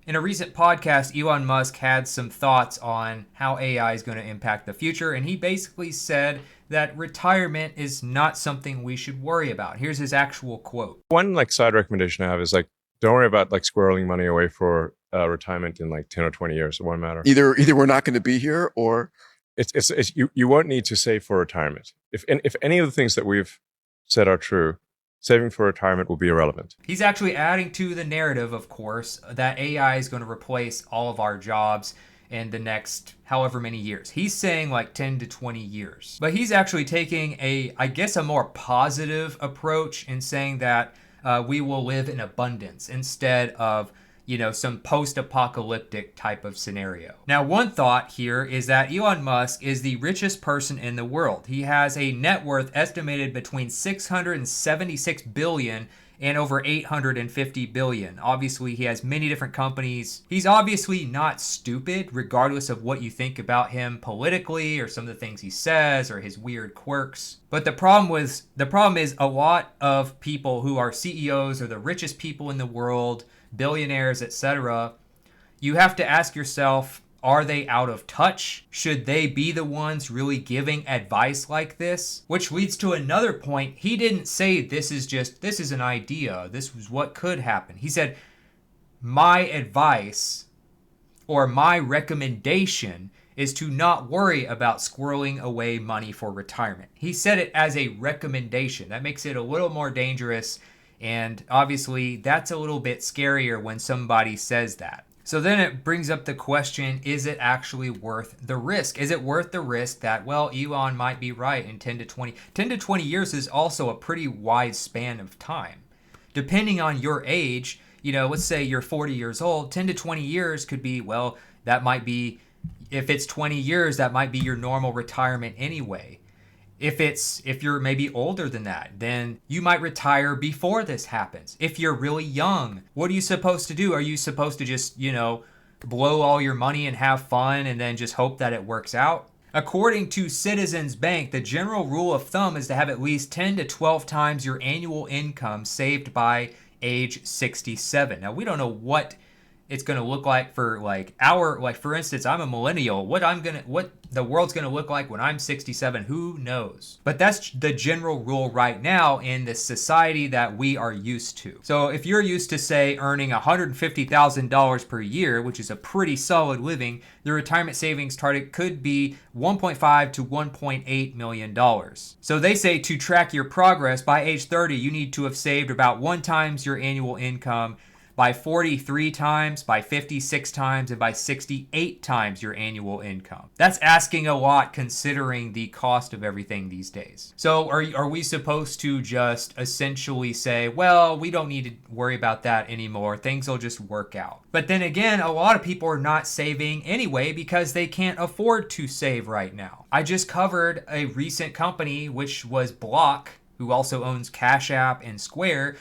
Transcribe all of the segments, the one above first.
In a recent podcast, Elon Musk had some thoughts on how AI is going to impact the future, and he basically said that retirement is not something we should worry about. Here's his actual quote. One side recommendation I have is don't worry about squirreling money away for retirement in 10 or 20 years. It won't matter. Either we're not going to be here, or it's you won't need to save for retirement. If any of the things that we've said are true, saving for retirement will be irrelevant. He's actually adding to the narrative, of course, that AI is going to replace all of our jobs in the next however many years. He's saying 10 to 20 years. But he's actually taking a more positive approach in saying that we will live in abundance instead of some post-apocalyptic type of scenario. Now, one thought here is that Elon Musk is the richest person in the world. He has a net worth estimated between 676 billion and over 850 billion. Obviously, he has many different companies. He's obviously not stupid, regardless of what you think about him politically or some of the things he says or his weird quirks. But the problem is a lot of people who are CEOs or the richest people in the world, billionaires, etc., you have to ask yourself, are they out of touch? Should they be the ones really giving advice like this? Which leads to another point. He didn't say this is an idea. This was what could happen. He said, my advice or my recommendation is to not worry about squirreling away money for retirement. He said it as a recommendation. That makes it a little more dangerous. And obviously, that's a little bit scarier when somebody says that. So then it brings up the question, is it actually worth the risk? Is it worth the risk that, well, Elon might be right in 10 to 20? 10 to 20 years is also a pretty wide span of time. Depending on your age, let's say you're 40 years old, 10 to 20 years could be, well, that might be, if it's 20 years, that might be your normal retirement anyway. If you're maybe older than that, then you might retire before this happens. If you're really young, what are you supposed to do? Are you supposed to just, blow all your money and have fun and then just hope that it works out? According to Citizens Bank, the general rule of thumb is to have at least 10 to 12 times your annual income saved by age 67. Now, we don't know what it's going to look like for for instance, I'm a millennial. What the world's going to look like when I'm 67, who knows? But that's the general rule right now in the society that we are used to. So if you're used to, say, earning $150,000 per year, which is a pretty solid living, the retirement savings target could be $1.5 to $1.8 million. So they say to track your progress by age 30, you need to have saved about 1 times your annual income, by 43 times, by 56 times, and by 68 times your annual income. That's asking a lot considering the cost of everything these days. So are we supposed to just essentially say, well, we don't need to worry about that anymore. Things will just work out. But then again, a lot of people are not saving anyway because they can't afford to save right now. I just covered a recent company, which was Block, who also owns Cash App and Square,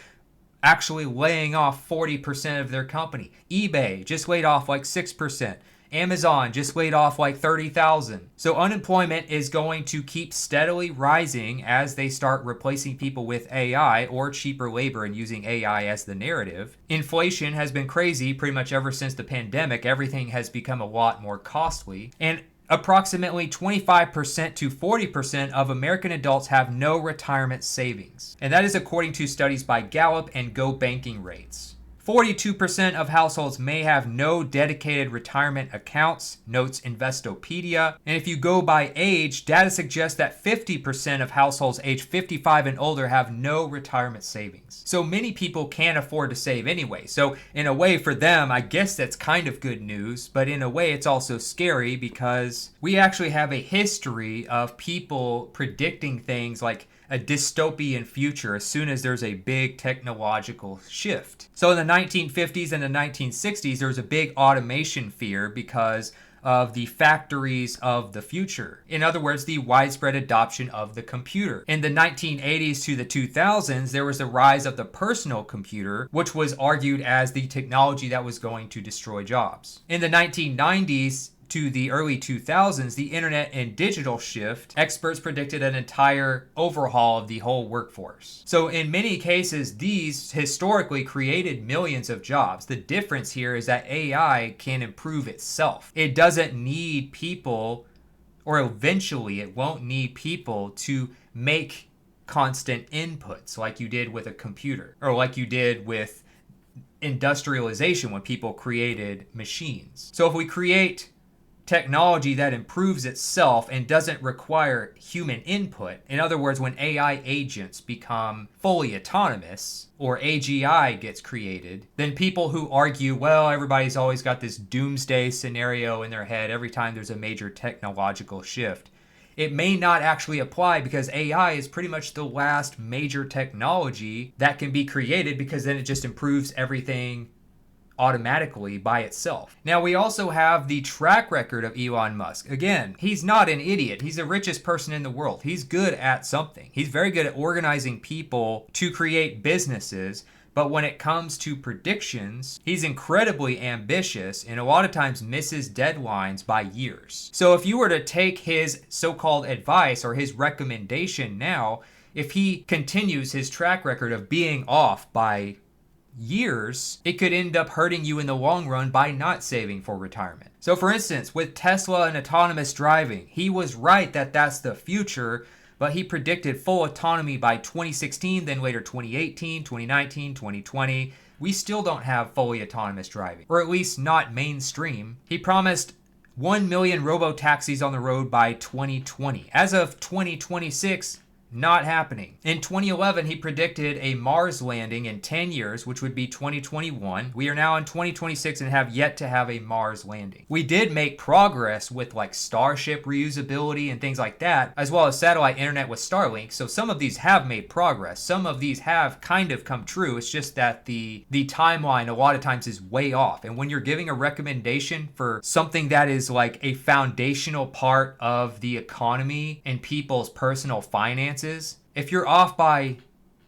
actually laying off 40% of their company. eBay just laid off 6%. Amazon just laid off 30,000. So unemployment is going to keep steadily rising as they start replacing people with AI or cheaper labor and using AI as the narrative. Inflation has been crazy pretty much ever since the pandemic. Everything has become a lot more costly. And approximately 25% to 40% of American adults have no retirement savings. And that is according to studies by Gallup and Go Banking Rates. 42% of households may have no dedicated retirement accounts, notes Investopedia. And if you go by age, data suggests that 50% of households age 55 and older have no retirement savings. So many people can't afford to save anyway. So in a way for them, I guess that's kind of good news, but in a way it's also scary because we actually have a history of people predicting things like a dystopian future as soon as there's a big technological shift. So in the 1950s and the 1960s, there was a big automation fear because of the factories of the future. In other words, the widespread adoption of the computer. In the 1980s to the 2000s, there was the rise of the personal computer, which was argued as the technology that was going to destroy jobs. In the 1990s, to the early 2000s, the internet and digital shift, experts predicted an entire overhaul of the whole workforce. So in many cases, these historically created millions of jobs. The difference here is that AI can improve itself. It doesn't need people, or eventually it won't need people to make constant inputs like you did with a computer, or like you did with industrialization when people created machines. So if we create technology that improves itself and doesn't require human input, in other words, when AI agents become fully autonomous or AGI gets created, then people who argue, well, everybody's always got this doomsday scenario in their head every time there's a major technological shift, it may not actually apply, because AI is pretty much the last major technology that can be created, because then it just improves everything automatically by itself. Now, we also have the track record of Elon Musk. Again, he's not an idiot. He's the richest person in the world. He's good at something. He's very good at organizing people to create businesses. But when it comes to predictions, he's incredibly ambitious and a lot of times misses deadlines by years. So if you were to take his so-called advice or his recommendation now, if he continues his track record of being off by years, it could end up hurting you in the long run by not saving for retirement. So for instance, with Tesla and autonomous driving, he was right that that's the future, but he predicted full autonomy by 2016, then later 2018, 2019, 2020. We still don't have fully autonomous driving, or at least not mainstream. He promised 1 million robo-taxis on the road by 2020. As of 2026, not happening. In 2011, he predicted a Mars landing in 10 years, which would be 2021. We are now in 2026 and have yet to have a Mars landing. We did make progress with like Starship reusability and things like that, as well as satellite internet with Starlink. So some of these have made progress. Some of these have kind of come true. It's just that the timeline a lot of times is way off. And when you're giving a recommendation for something that is like a foundational part of the economy and people's personal finances, if you're off by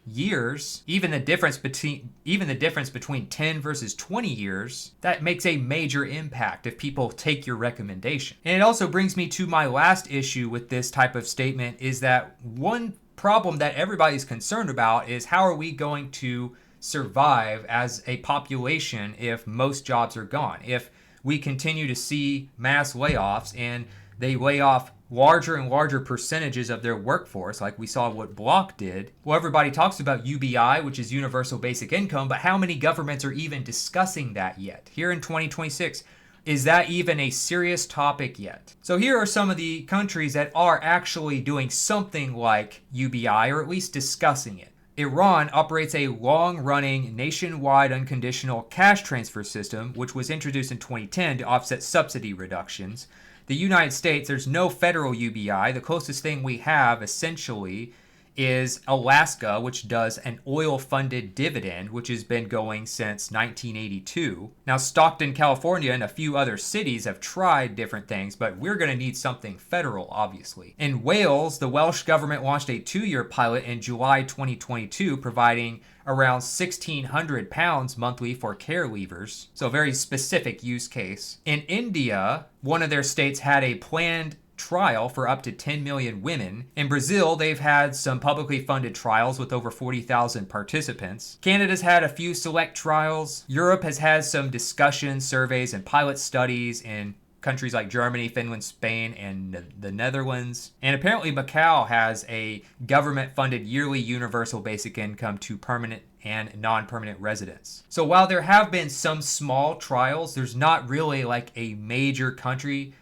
years, even the difference between 10 versus 20 years, that makes a major impact if people take your recommendation. And it also brings me to my last issue with this type of statement, is that one problem that everybody's concerned about is how are we going to survive as a population if most jobs are gone? If we continue to see mass layoffs and they lay off larger and larger percentages of their workforce, like we saw what Block did. Well, everybody talks about UBI, which is Universal Basic Income, but how many governments are even discussing that yet? Here in 2026, is that even a serious topic yet? So here are some of the countries that are actually doing something like UBI, or at least discussing it. Iran operates a long-running nationwide unconditional cash transfer system, which was introduced in 2010 to offset subsidy reductions. The United States, there's no federal UBI. The closest thing we have, essentially, is Alaska, which does an oil-funded dividend, which has been going since 1982. Now, Stockton, California, and a few other cities have tried different things, but we're going to need something federal, obviously. In Wales, the Welsh government launched a 2-year pilot in July 2022, providing around £1,600 monthly for care leavers. So a very specific use case. In India, one of their states had a planned trial for up to 10 million women. In Brazil, they've had some publicly funded trials with over 40,000 participants. Canada's had a few select trials. Europe has had some discussions, surveys, and pilot studies in countries like Germany, Finland, Spain, and the Netherlands. And apparently Macau has a government-funded yearly universal basic income to permanent and non-permanent residents. So while there have been some small trials, there's not really like a major country,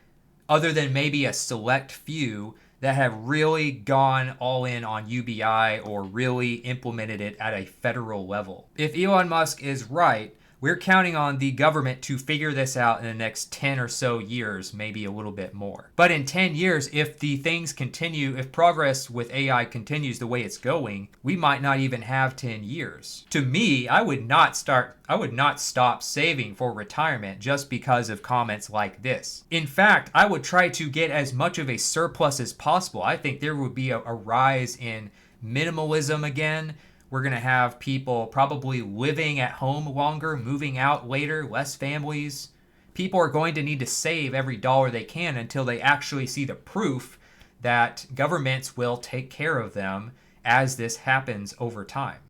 other than maybe a select few, that have really gone all in on UBI or really implemented it at a federal level. If Elon Musk is right, we're counting on the government to figure this out in the next 10 or so years, maybe a little bit more. But in 10 years, if the things continue, if progress with AI continues the way it's going, we might not even have 10 years. To me, I would not stop saving for retirement just because of comments like this. In fact, I would try to get as much of a surplus as possible. I think there would be a rise in minimalism again. We're going to have people probably living at home longer, moving out later, less families. people are going to need to save every dollar they can until they actually see the proof that governments will take care of them as this happens over time.